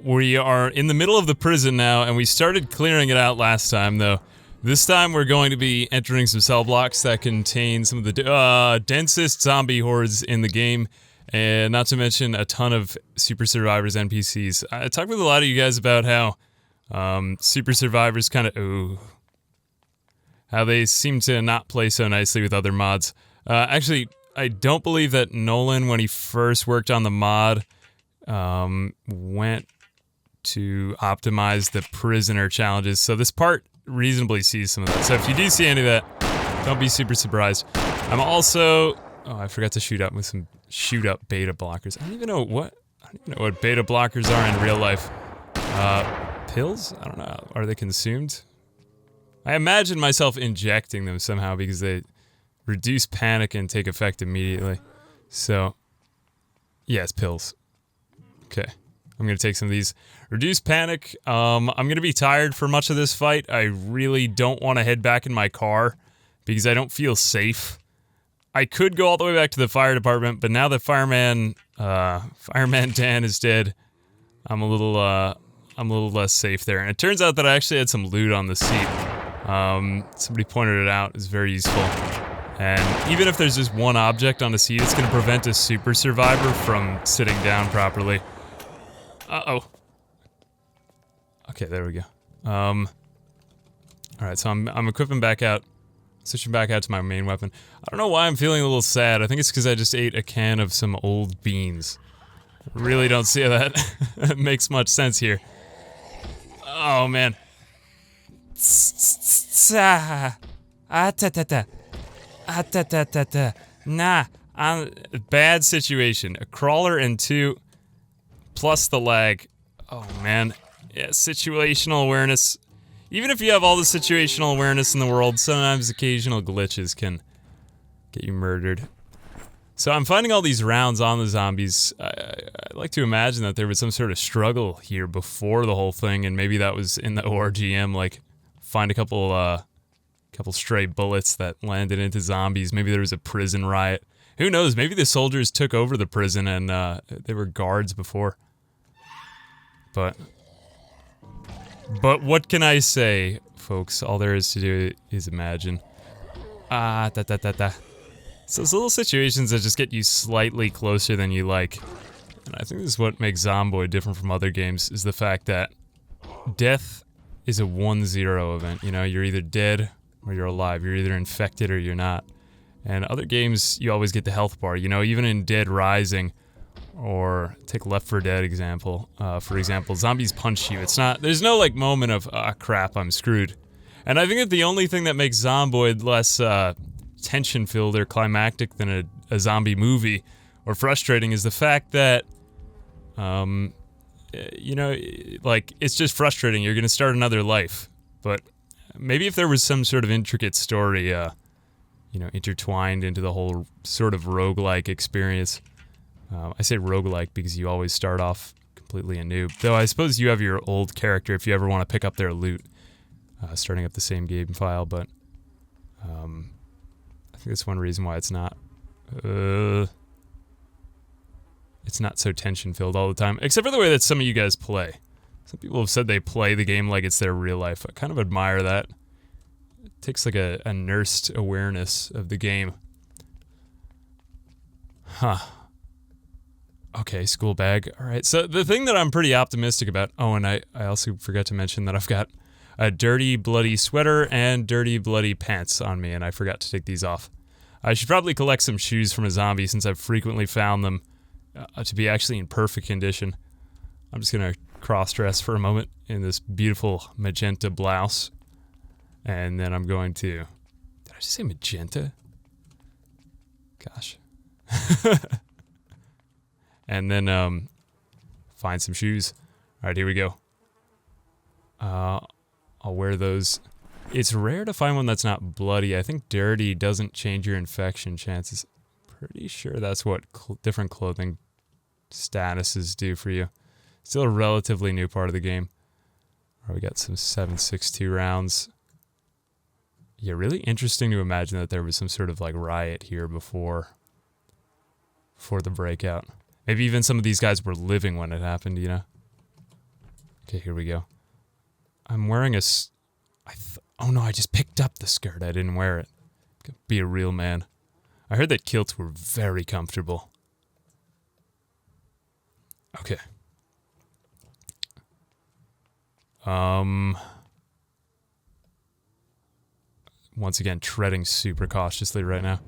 We are in the middle of the prison now, and we started clearing it out last time, though. This time we're going to be entering some cell blocks that contain some of the densest zombie hordes in the game, and not to mention a ton of Super Survivors NPCs. I talked with a lot of you guys about how Super Survivors kind of... how they seem to not play so nicely with other mods. Actually, I don't believe that Nolan, when he first worked on the mod, went to optimize the prisoner challenges, so this part reasonably sees some of that. So if you do see any of that, don't be super surprised. I'm also... oh, I forgot to shoot up with some shoot-up beta blockers. I don't even know what beta blockers are in real life. Pills? I don't know. Are they consumed? I imagine myself injecting them somehow because they reduce panic and take effect immediately. So, yes, pills. Okay, I'm gonna take some of these. Reduce panic. I'm gonna be tired for much of this fight. I really don't want to head back in my car because I don't feel safe. I could go all the way back to the fire department, but now that Fireman Dan is dead, I'm a little less safe there. And it turns out that I actually had some loot on the seat. Somebody pointed it out. It's very useful. And even if there's just one object on the seat, it's gonna prevent a super survivor from sitting down properly. Uh-oh. Okay, there we go. Alright, so I'm equipping back out. Switching back out to my main weapon. I don't know why I'm feeling a little sad. I think it's because I just ate a can of some old beans. Really don't see how that makes much sense here. Oh, man. Nah, bad situation. A crawler and 2 plus the lag. Oh man, yeah, situational awareness. Even if you have all the situational awareness in the world, sometimes occasional glitches can get you murdered. So I'm finding all these rounds on the zombies. I like to imagine that there was some sort of struggle here before the whole thing, and maybe that was in the ORGM, like find a couple stray bullets that landed into zombies. Maybe there was a prison riot. Who knows? Maybe the soldiers took over the prison and they were guards before. But what can I say, folks? All there is to do is imagine. So those little situations that just get you slightly closer than you like. And I think this is what makes Zomboid different from other games, is the fact that death is a 1-0 event. You know, you're either dead or you're alive. You're either infected or you're not. And other games, you always get the health bar. You know, even in Dead Rising, or take Left 4 Dead example. For example, zombies punch you. It's not, there's no like moment of, ah crap, I'm screwed. And I think that the only thing that makes Zomboid less tension-filled or climactic than a zombie movie, or frustrating, is the fact that, you know, like, it's just frustrating. You're gonna start another life. But maybe if there was some sort of intricate story, you know, intertwined into the whole sort of roguelike experience. I say roguelike because you always start off completely anew. Though I suppose you have your old character if you ever want to pick up their loot, starting up the same game file, but I think that's one reason why it's not so tension-filled all the time, except for the way that some of you guys play. Some people have said they play the game like it's their real life. I kind of admire that. It takes like a nursed awareness of the game. Huh. Okay, school bag. Alright, so the thing that I'm pretty optimistic about... oh, and I also forgot to mention that I've got a dirty, bloody sweater and dirty, bloody pants on me, and I forgot to take these off. I should probably collect some shoes from a zombie since I've frequently found them to be actually in perfect condition. I'm just gonna cross-dress for a moment in this beautiful magenta blouse. And then I'm going to... did I just say magenta? Gosh. And then, find some shoes. Alright, here we go. I'll wear those. It's rare to find one that's not bloody. I think dirty doesn't change your infection chances. Pretty sure that's what different clothing statuses do for you. Still a relatively new part of the game. Alright, we got some 7.62 rounds. Yeah, really interesting to imagine that there was some sort of, like, riot here before the breakout. Maybe even some of these guys were living when it happened, you know? Okay, here we go. I'm wearing a... oh no, I just picked up the skirt. I didn't wear it. Be a real man. I heard that kilts were very comfortable. Okay. Once again, treading super cautiously right now.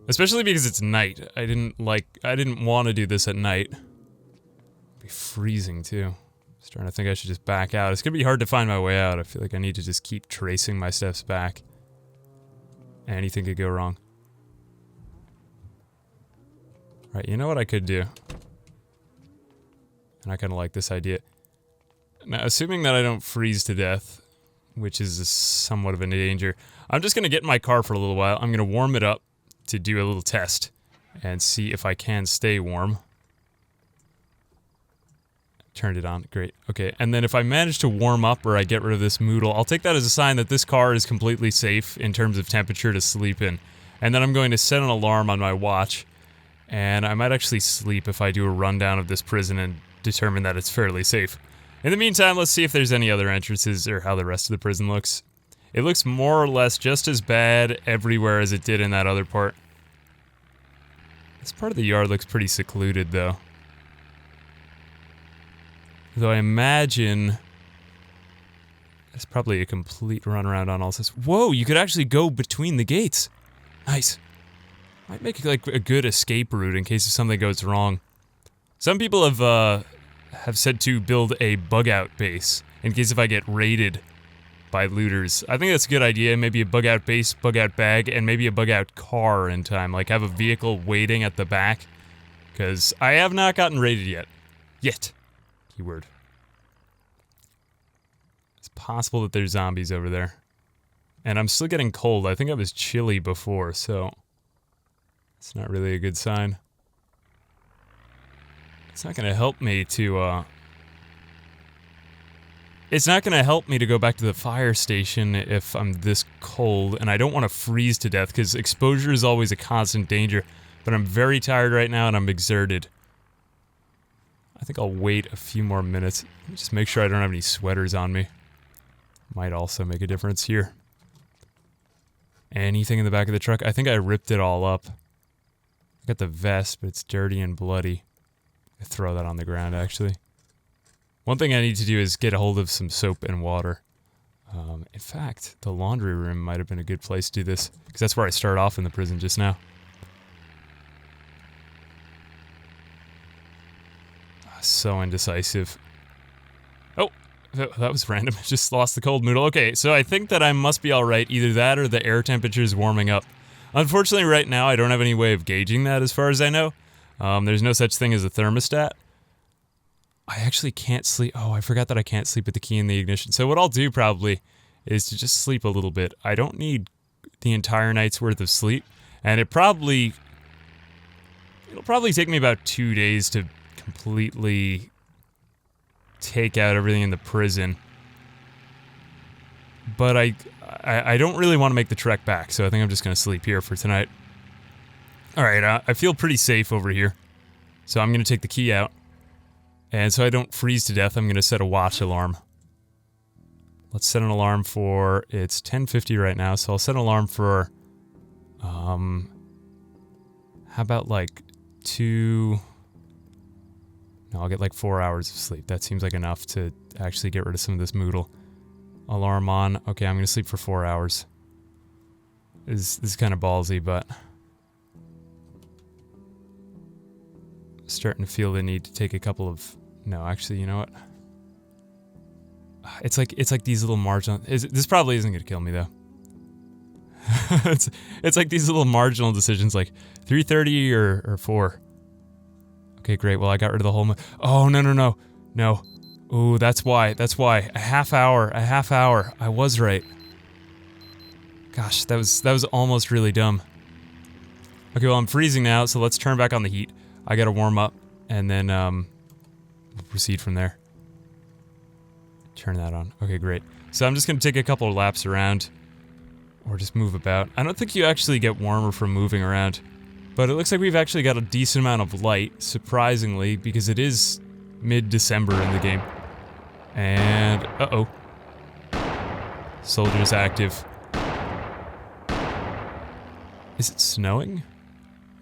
Especially because it's night. I didn't want to do this at night. It'd be freezing too. Starting to think I should just back out. It's gonna be hard to find my way out. I feel like I need to just keep tracing my steps back. Anything could go wrong. Right, you know what I could do? And I kind of like this idea. Now, assuming that I don't freeze to death, which is somewhat of a danger, I'm just gonna get in my car for a little while. I'm gonna warm it up to do a little test and see if I can stay warm. Turned it on, great. Okay, and then if I manage to warm up or I get rid of this moodle, I'll take that as a sign that this car is completely safe in terms of temperature to sleep in. And then I'm going to set an alarm on my watch, and I might actually sleep if I do a rundown of this prison and determine that it's fairly safe. In the meantime, let's see if there's any other entrances or how the rest of the prison looks. It looks more or less just as bad everywhere as it did in that other part. This part of the yard looks pretty secluded, though. Though I imagine there's probably a complete runaround on all this. Whoa, you could actually go between the gates. Nice. Might make like a good escape route in case if something goes wrong. Some people have said to build a bug-out base in case if I get raided by looters. I think that's a good idea. Maybe a bug-out base, bug-out bag, and maybe a bug-out car in time. Like have a vehicle waiting at the back. Because I have not gotten raided yet. Yet. Keyword. It's possible that there's zombies over there. And I'm still getting cold. I think I was chilly before, so it's not really a good sign. It's not gonna help me to, it's not gonna help me to go back to the fire station if I'm this cold, and I don't want to freeze to death, because exposure is always a constant danger, but I'm very tired right now, and I'm exerted. I think I'll wait a few more minutes. Just make sure I don't have any sweaters on me. Might also make a difference here. Anything in the back of the truck? I think I ripped it all up. I got the vest, but it's dirty and bloody. I throw that on the ground, actually. One thing I need to do is get a hold of some soap and water. In fact, the laundry room might have been a good place to do this, because that's where I started off in the prison just now. So indecisive. Oh, that was random. I just lost the cold noodle. Okay, so I think that I must be alright. Either that or the air temperature is warming up. Unfortunately, right now, I don't have any way of gauging that as far as I know. There's no such thing as a thermostat. I actually can't sleep. Oh, I forgot that I can't sleep with the key in the ignition. So what I'll do probably is to just sleep a little bit. I don't need the entire night's worth of sleep. And it'll probably take me about 2 days to completely take out everything in the prison. But I don't really want to make the trek back, so I think I'm just going to sleep here for tonight. Alright, I feel pretty safe over here. So I'm going to take the key out. And so I don't freeze to death, I'm going to set a watch alarm. Let's set an alarm for... It's 10:50 right now, so I'll set an alarm for... how about like 2... No, I'll get like 4 hours of sleep. That seems like enough to actually get rid of some of this moodle. Alarm on. Okay, I'm going to sleep for 4 hours. This is kind of ballsy, but... starting to feel the need to take a couple of... No, actually, you know what? It's like these little marginal... This probably isn't going to kill me, though. it's like these little marginal decisions, like 3:30 or 4. Okay, great. Well, I got rid of the whole... Oh, no. No. Ooh, that's why. A half hour. I was right. Gosh, that was almost really dumb. Okay, well, I'm freezing now, so let's turn back on the heat. I gotta warm up, and then, we'll proceed from there. Turn that on. Okay, great. So I'm just gonna take a couple of laps around, or just move about. I don't think you actually get warmer from moving around, but it looks like we've actually got a decent amount of light, surprisingly, because it is mid-December in the game. And, uh-oh. Soldiers active. Is it snowing?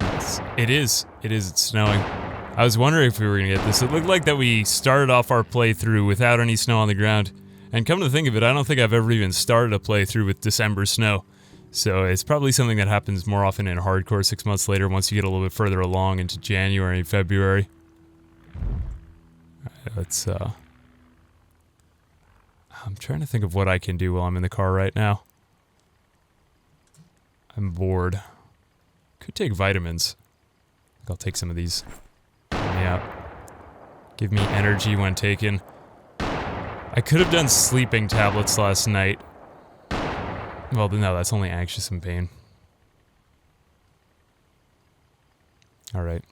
Yes, it is. It's snowing. I was wondering if we were gonna get this. It looked like that we started off our playthrough without any snow on the ground. And come to think of it, I don't think I've ever even started a playthrough with December snow. So it's probably something that happens more often in hardcore 6 months later once you get a little bit further along into January and February. Alright, let's, I'm trying to think of what I can do while I'm in the car right now. I'm bored. Could take vitamins. I think I'll take some of these. Yeah. Give me energy when taken. I could have done sleeping tablets last night. Well, no, that's only anxious and pain. Alright.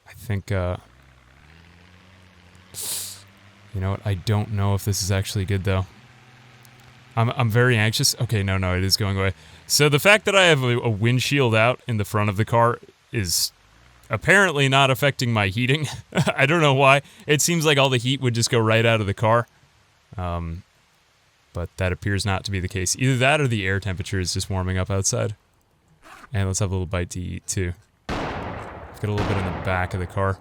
I think, you know what? I don't know if this is actually good, though. I'm very anxious. Okay, no, it is going away. So the fact that I have a windshield out in the front of the car is apparently not affecting my heating. I don't know why. It seems like all the heat would just go right out of the car. But that appears not to be the case. Either that or the air temperature is just warming up outside. And let's have a little bite to eat, too. Let's get a little bit in the back of the car.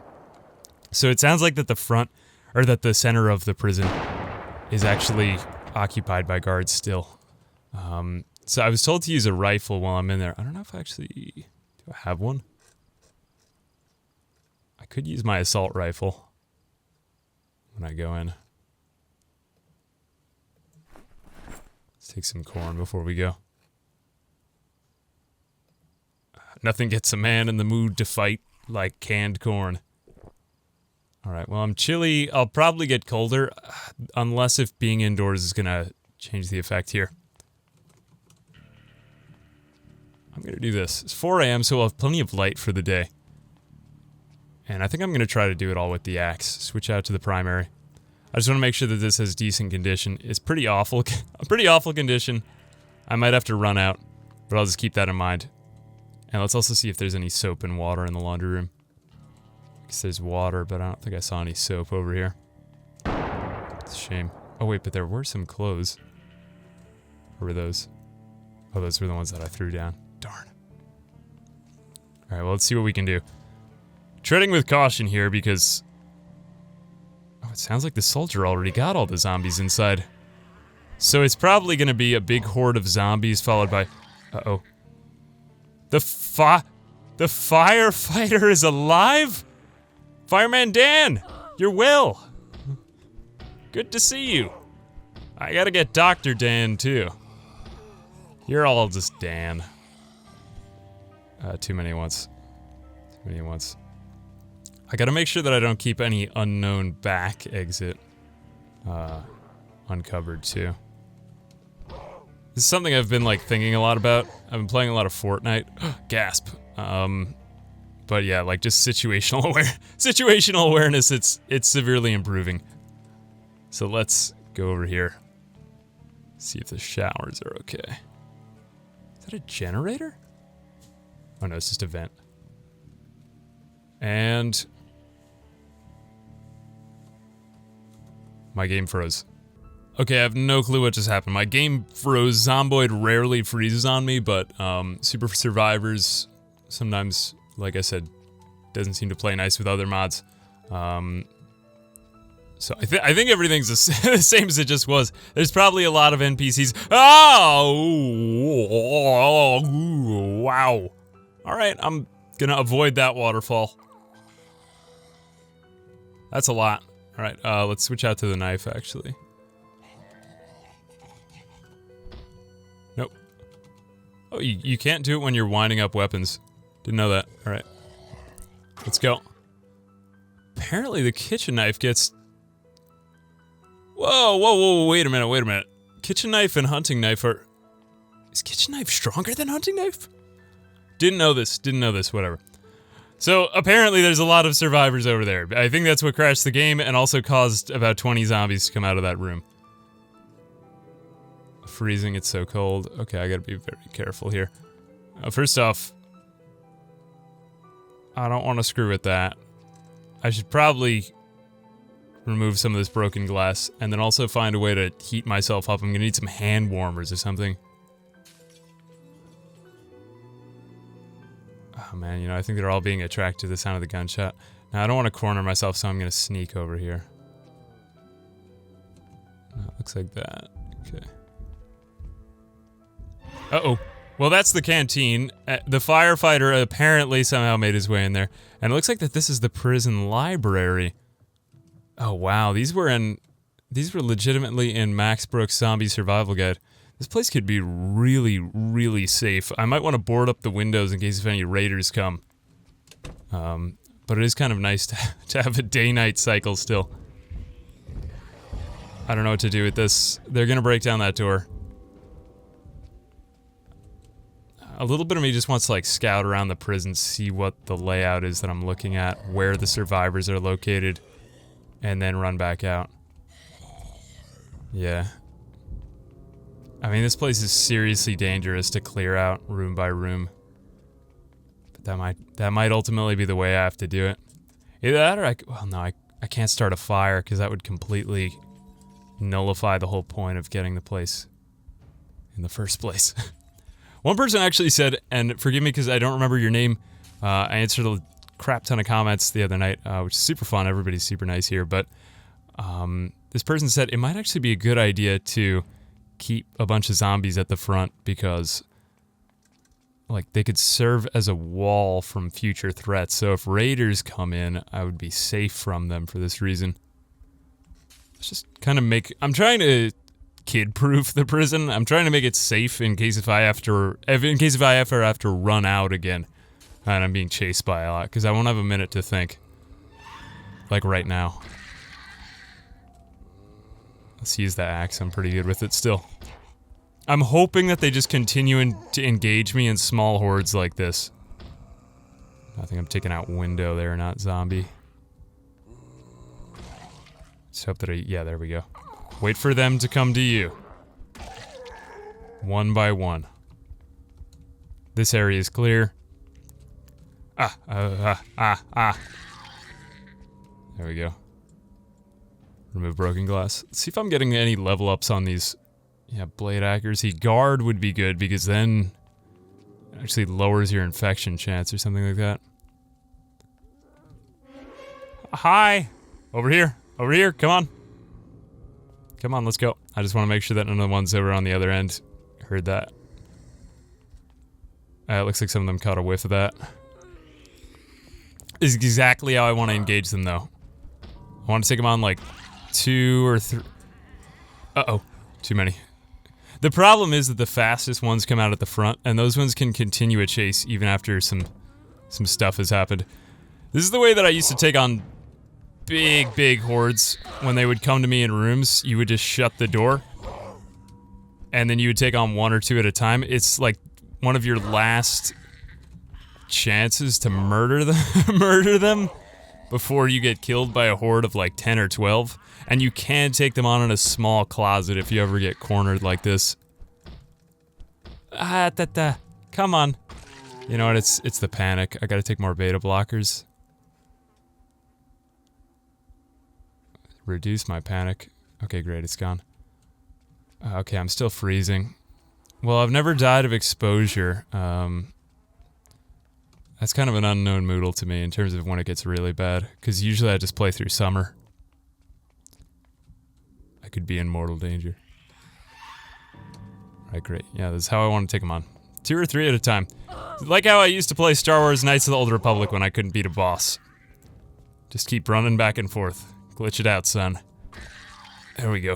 So it sounds like that the front, or that the center of the prison is actually occupied by guards still. So I was told to use a rifle while I'm in there. I don't know if I actually... Do I have one? I could use my assault rifle when I go in. Let's take some corn before we go. Nothing gets a man in the mood to fight like canned corn. Alright, well, I'm chilly. I'll probably get colder, unless if being indoors is gonna change the effect here. I'm gonna do this. It's 4 AM, so we'll have plenty of light for the day. And I think I'm gonna try to do it all with the axe. Switch out to the primary. I just want to make sure that this has decent condition. It's pretty awful. A pretty awful condition. I might have to run out, but I'll just keep that in mind. And let's also see if there's any soap and water in the laundry room. Because there's water, but I don't think I saw any soap over here. It's a shame. Oh wait, but there were some clothes. Or were those? Oh, those were the ones that I threw down. Darn. Alright, well, let's see what we can do. Treading with caution here because... Oh, it sounds like the soldier already got all the zombies inside. So it's probably gonna be a big horde of zombies followed by... Uh-oh. The firefighter is alive? Fireman Dan! You're well! Good to see you. I gotta get Dr. Dan, too. You're all just Dan. Too many at once. Too many at once. I gotta make sure that I don't keep any unknown back exit uncovered, too. This is something I've been, like, thinking a lot about. I've been playing a lot of Fortnite. Gasp. But yeah, like, just situational awareness, it's severely improving. So let's go over here. See if the showers are okay. Is that a generator? Oh no, it's just a vent. And... my game froze. Okay, I have no clue what just happened. My game froze. Zomboid rarely freezes on me, but Super Survivors sometimes, like I said, doesn't seem to play nice with other mods. So I think everything's the same as it just was. There's probably a lot of NPCs. Oh! Wow. Alright, I'm gonna avoid that waterfall. That's a lot. Alright, let's switch out to the knife, actually. Nope. Oh, you can't do it when you're winding up weapons. Didn't know that. Alright. Let's go. Apparently the kitchen knife gets... Whoa, wait a minute. Kitchen knife and hunting knife are... Is kitchen knife stronger than hunting knife? Didn't know this, whatever. So, apparently there's a lot of survivors over there. I think that's what crashed the game and also caused about 20 zombies to come out of that room. Freezing, it's so cold. Okay, I gotta be very careful here. First off, I don't want to screw with that. I should probably remove some of this broken glass, and then also find a way to heat myself up. I'm gonna need some hand warmers or something. Oh man, you know, I think they're all being attracted to the sound of the gunshot. Now, I don't want to corner myself, so I'm gonna sneak over here. No, it looks like that. Okay. Uh-oh. Well, that's the canteen. The firefighter apparently somehow made his way in there. And it looks like that this is the prison library. Oh, wow. These were legitimately in Max Brooks' Zombie Survival Guide. This place could be really, really safe. I might want to board up the windows in case if any raiders come. But it is kind of nice to have a day-night cycle still. I don't know what to do with this. They're gonna break down that door. A little bit of me just wants to like scout around the prison, see what the layout is that I'm looking at, where the survivors are located, and then run back out. Yeah. I mean, this place is seriously dangerous to clear out room by room. But that might ultimately be the way I have to do it. Either that or well, no, I can't start a fire because that would completely nullify the whole point of getting the place in the first place. One person actually said, and forgive me because I don't remember your name, I answered a crap ton of comments the other night, which is super fun. Everybody's super nice here, but this person said it might actually be a good idea to keep a bunch of zombies at the front because like they could serve as a wall from future threats. So if raiders come in, I would be safe from them for this reason. Let's just kind of I'm trying to kid-proof the prison. I'm trying to make it safe in case if I ever have to run out again and I'm being chased by a lot, because I won't have a minute to think. Like right now. Let's use that axe. I'm pretty good with it still. I'm hoping that they just continue to engage me in small hordes like this. I think I'm taking out window there, not zombie. Let's hope that yeah, there we go. Wait for them to come to you. One by one. This area is clear. There we go. Remove broken glass. Let's see if I'm getting any level ups on these. Yeah, blade accuracy. Guard would be good because then it actually lowers your infection chance or something like that. Hi! Over here. Over here. Come on. Come on, let's go. I just want to make sure that none of the ones that were on the other end heard that. It looks like some of them caught a whiff of that. This is exactly how I want to engage them, though. I want to take them on, like, 2 or 3... Uh-oh. Too many. The problem is that the fastest ones come out at the front, and those ones can continue a chase even after some stuff has happened. This is the way that I used to take on big hordes. When they would come to me in rooms, you would just shut the door. And then you would take on 1 or 2 at a time. It's like one of your last chances to murder them before you get killed by a horde of like 10 or 12. And you can take them on in a small closet if you ever get cornered like this. Come on. You know what, it's the panic. I gotta take more beta blockers. Reduce my panic. Okay, great, it's gone. Okay, I'm still freezing. Well, I've never died of exposure. That's kind of an unknown moodle to me in terms of when it gets really bad, because usually I just play through summer. I could be in mortal danger. Right, great. Yeah, that's how I want to take them on. 2 or 3 at a time. Like how I used to play Star Wars Knights of the Old Republic when I couldn't beat a boss. Just keep running back and forth. Glitch it out, son. There we go.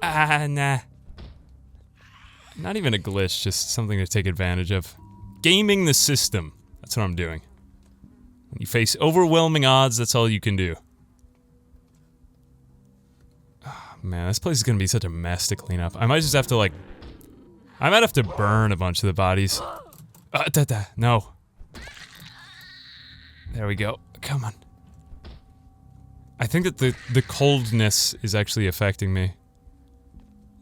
Nah. Not even a glitch, just something to take advantage of. Gaming the system. That's what I'm doing. When you face overwhelming odds, that's all you can do. Oh, man, this place is gonna be such a mess to clean up. I might just have to, like... I might have to burn a bunch of the bodies. No. There we go. Come on. I think that the coldness is actually affecting me.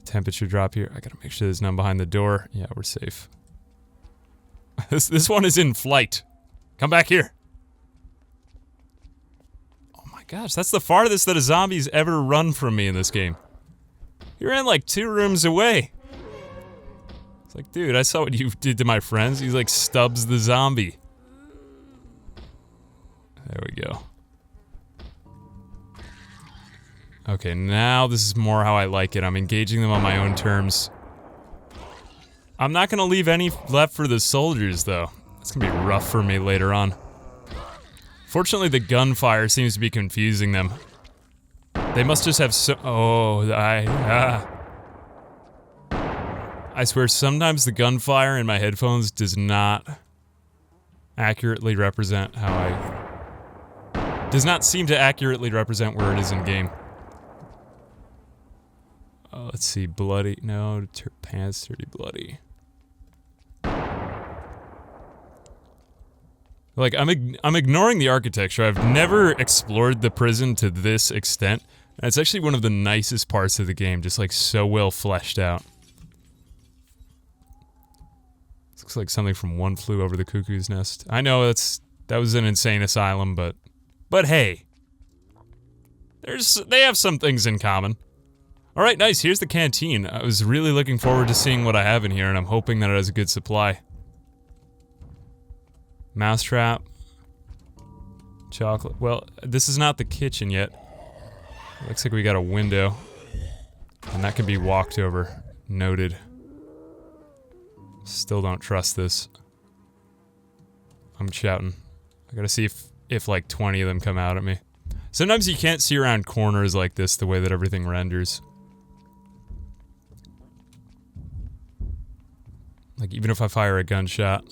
Temperature drop here. I gotta make sure there's none behind the door. Yeah, we're safe. This one is in flight. Come back here. Oh my gosh, that's the farthest that a zombie's ever run from me in this game. He ran like 2 rooms away. It's like, dude, I saw what you did to my friends. He's like Stubbs the zombie. There we go. Okay, now this is more how I like it. I'm engaging them on my own terms. I'm not gonna leave any left for the soldiers, though. It's gonna be rough for me later on. Fortunately, the gunfire seems to be confusing them. They must just have so- oh, I swear, sometimes the gunfire in my headphones does not accurately represent how I... does not seem to accurately represent where it is in game. Let's see, bloody, no, pants dirty bloody. Like, I'm ignoring the architecture. I've never explored the prison to this extent. And it's actually one of the nicest parts of the game, just like so well fleshed out. This looks like something from One Flew Over the Cuckoo's Nest. I know that was an insane asylum, but hey. They have some things in common. Alright, nice, here's the canteen. I was really looking forward to seeing what I have in here, and I'm hoping that it has a good supply. Mousetrap. Chocolate. Well, this is not the kitchen yet. Looks like we got a window. And that can be walked over. Noted. Still don't trust this. I'm shouting. I gotta see if like 20 of them come out at me. Sometimes you can't see around corners like this the way that everything renders. Like, even if I fire a gunshot.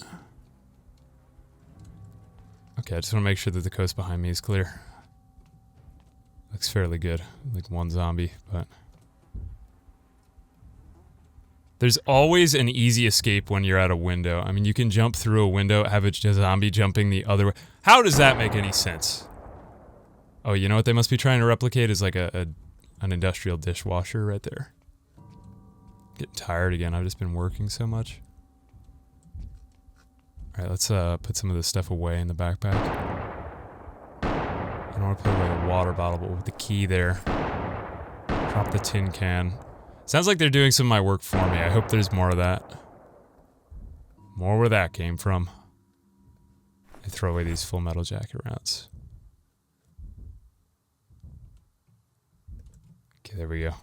Okay, I just want to make sure that the coast behind me is clear. Looks fairly good. Like one zombie, but... There's always an easy escape when you're at a window. I mean, you can jump through a window, have a zombie jumping the other way. How does that make any sense? Oh, you know what they must be trying to replicate is like an industrial dishwasher right there. Getting tired again. I've just been working so much. Alright, let's put some of this stuff away in the backpack. I don't want to put away the water bottle, but with the key there. Drop the tin can. Sounds like they're doing some of my work for me. I hope there's more of that. More where that came from. I throw away these Full Metal Jacket rounds. Okay, there we go.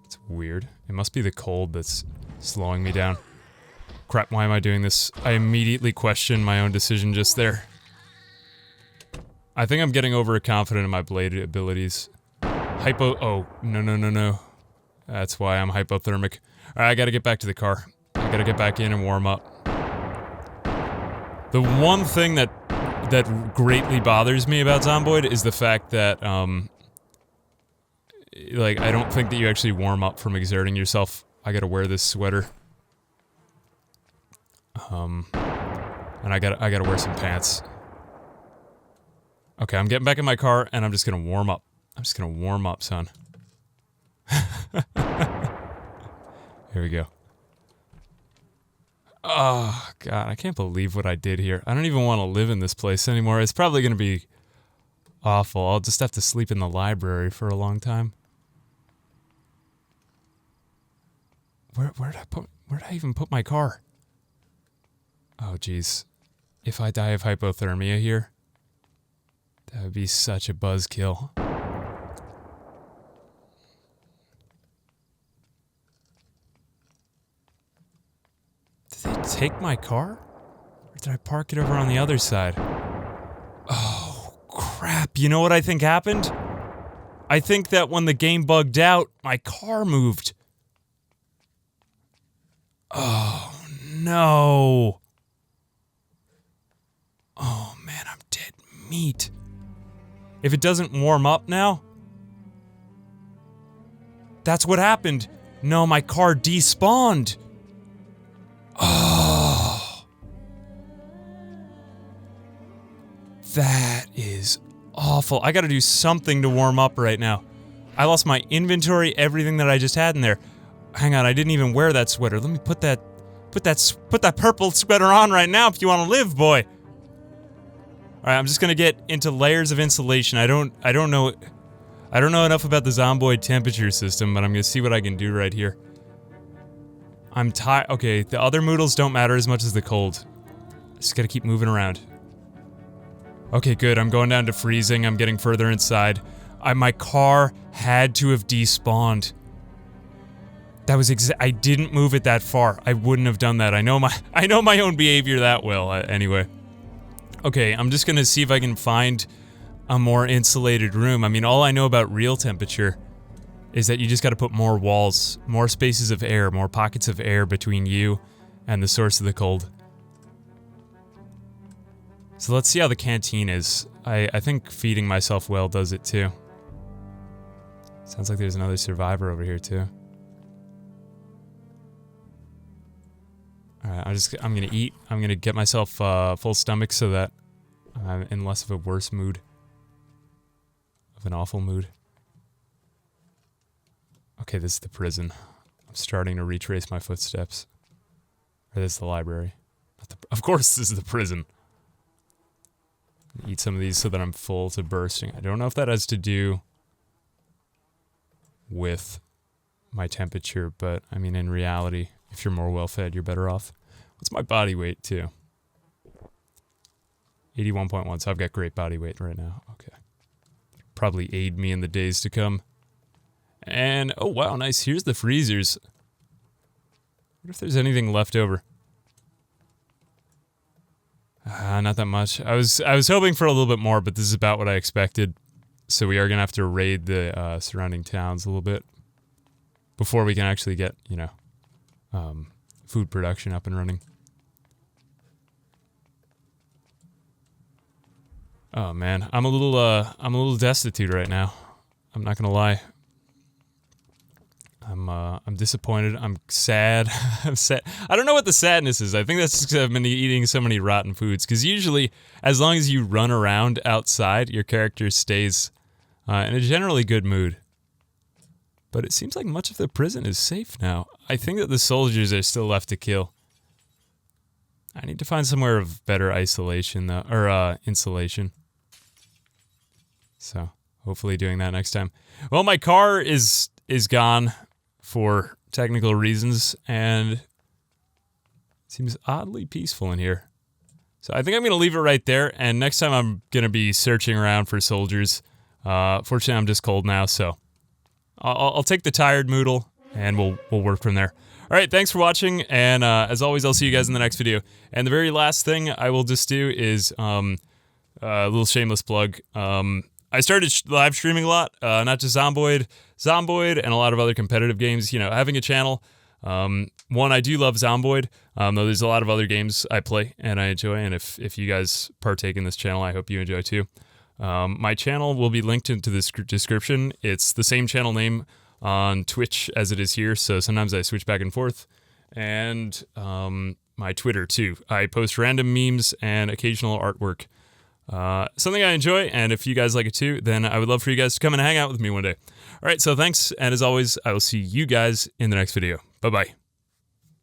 It's weird. It must be the cold that's slowing me down. Crap, why am I doing this? I immediately question my own decision just there. I think I'm getting overconfident in my blade abilities. Oh, no. That's why I'm hypothermic. Alright, I gotta get back to the car. I gotta get back in and warm up. The one thing that greatly bothers me about Zomboid is the fact that, like, I don't think that you actually warm up from exerting yourself. I gotta wear this sweater. And I gotta wear some pants. Okay, I'm getting back in my car, and I'm just gonna warm up. I'm just gonna warm up, son. Here we go. Oh, God, I can't believe what I did here. I don't even want to live in this place anymore. It's probably gonna be awful. I'll just have to sleep in the library for a long time. Where did I even put my car? Oh, jeez. If I die of hypothermia here, that would be such a buzzkill. Did they take my car? Or did I park it over on the other side? Oh, crap. You know what I think happened? I think that when the game bugged out, my car moved. Oh, no. Oh, man, I'm dead meat. If it doesn't warm up now... That's what happened. No, my car despawned. Oh. That is awful. I gotta do something to warm up right now. I lost my inventory, everything that I just had in there. Hang on, I didn't even wear that sweater. Let me put that purple sweater on right now if you want to live, boy. Alright, I'm just gonna get into layers of insulation. I don't know enough about the Zomboid temperature system, but I'm gonna see what I can do right here. I'm tired. Okay, the other moodles don't matter as much as the cold. Just gotta keep moving around. Okay, good. I'm going down to freezing. I'm getting further inside. My car had to have despawned. That was I didn't move it that far. I wouldn't have done that. I know my own behavior that well. Anyway. Okay, I'm just gonna see if I can find a more insulated room. I mean, all I know about real temperature is that you just gotta put more walls, more spaces of air, more pockets of air between you and the source of the cold. So let's see how the canteen is. I think feeding myself well does it too. Sounds like there's another survivor over here too. Alright, I'm gonna eat. I'm gonna get myself full stomach so that I'm in less of a worse mood. Of an awful mood. Okay, this is the prison. I'm starting to retrace my footsteps. Or this is the library. Of course this is the prison. Eat some of these so that I'm full to bursting. I don't know if that has to do with my temperature, but I mean in reality, if you're more well-fed, you're better off. What's my body weight, too? 81.1, so I've got great body weight right now. Okay. Probably aid me in the days to come. And, oh wow, nice. Here's the freezers. I wonder if there's anything left over. Not that much. I was hoping for a little bit more, but this is about what I expected. So we are gonna have to raid the surrounding towns a little bit before we can actually get, you know, food production up and running. Oh man, I'm a little destitute right now. I'm not gonna lie. I'm disappointed. I'm sad. I'm sad. I don't know what the sadness is. I think that's just 'cause I've been eating so many rotten foods. Because usually, as long as you run around outside, your character stays in a generally good mood. But it seems like much of the prison is safe now. I think that the soldiers are still left to kill. I need to find somewhere of better isolation, though, or insulation. So, hopefully doing that next time. Well, my car is gone for technical reasons, and it seems oddly peaceful in here. So I think I'm going to leave it right there, and next time I'm going to be searching around for soldiers. Fortunately, I'm just cold now, so I'll take the tired moodle, and we'll work from there. All right, thanks for watching, and as always, I'll see you guys in the next video. And the very last thing I will just do is a little shameless plug. I started live streaming a lot, not just Zomboid, and a lot of other competitive games. You know, having a channel. One, I do love Zomboid, though there's a lot of other games I play and I enjoy, and if you guys partake in this channel, I hope you enjoy too. My channel will be linked into the description. It's the same channel name on Twitch as it is here, so sometimes I switch back and forth. And my Twitter too. I post random memes and occasional artwork. Something I enjoy, and if you guys like it too, then I would love for you guys to come and hang out with me one day. Alright, so thanks, and as always, I will see you guys in the next video. Bye-bye.